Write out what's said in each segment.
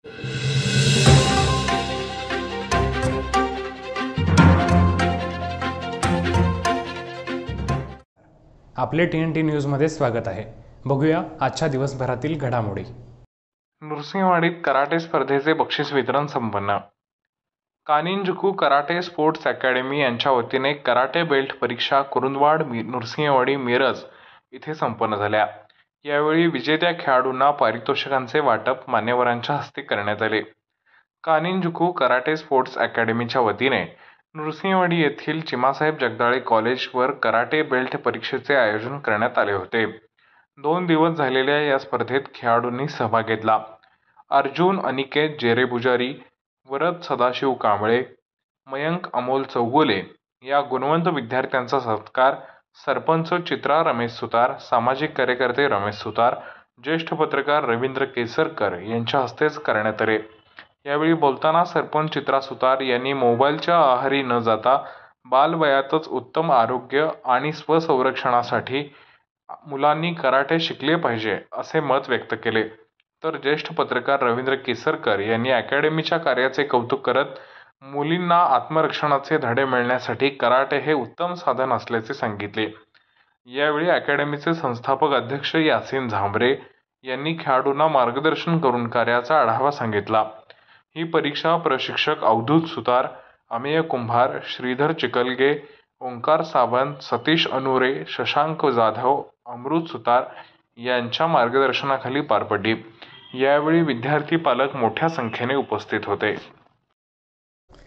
आपले TNT न्यूजमध्ये स्वागत आहे। बघूया आजच्या दिवसभरातील घडामोडी। नृसिंहवाडीत कराटे स्पर्धेचे बक्षीस वितरण संपन्न। कानिंजुकू कराटे स्पोर्ट्स अकॅडमी यांच्या वतीने कराटे बेल्ट परीक्षा कुरुंदवाड नृसिंहवाडी मिरज इथे संपन्न झाल्या। यावेळी विजेत्या खेळाडूंना पारितोषिकांचे वाटप मान्यवरांच्या हस्ते करण्यात आले। कानिंजुकू कराटे स्पोर्ट्स अकॅडमीच्या वतीने नृसिंहवाडी येथील चिमासाहेब जगदाळे कॉलेजवर कराटे बेल्ट परीक्षेचे आयोजन करण्यात आले होते। 2 दिवस झालेल्या या स्पर्धेत खेळाडूंनी सहभाग घेतला। अर्जुन अनिकेत जेरेपुजारी, वरद सदाशिव कांबळे, मयंक अमोल चौगुले या गुणवंत विद्यार्थ्यांचा सत्कार सरपंच चित्रा रमेश सुतार, सामाजिक कार्यकर्ते रमेश सुतार, ज्येष्ठ पत्रकार रवींद्र केसरकर यांच्या हस्तेच करण्यात आले। यावेळी बोलताना सरपंच चित्रा सुतार यांनी मोबाईलच्या आहारी न जाता बालवयातच उत्तम आरोग्य आणि स्वसंरक्षणासाठी मुलांनी कराटे शिकले पाहिजे असे मत व्यक्त केले। तर ज्येष्ठ पत्रकार रवींद्र केसरकर यांनी अकॅडमीच्या कार्याचे कौतुक करत मुलींना आत्मरक्षणाचे धडे मिळण्यासाठी कराटे हे उत्तम साधन असल्याचे सांगितले। यावेळी अकॅडमीचे संस्थापक अध्यक्ष यासिन झांबरे यांनी खेळाडूंना मार्गदर्शन करून कार्याचा आढावा सांगितला। ही परीक्षा प्रशिक्षक अवधूत सुतार, अमेय कुंभार, श्रीधर चिकलगे, ओंकार सावंत, सतीश अनुरे, शशांक जाधव, अमृत सुतार यांच्या मार्गदर्शनाखाली पार पडली। यावेळी विद्यार्थी पालक मोठ्या संख्येने उपस्थित होते।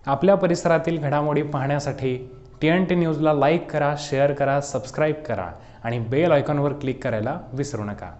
आपल्या परिसरातील घडामोडी पाहण्यासाठी TNT न्यूजला लाईक करा, शेअर करा, सबस्क्राईब करा आणि बेल आयकॉनवर क्लिक करायला विसरू नका।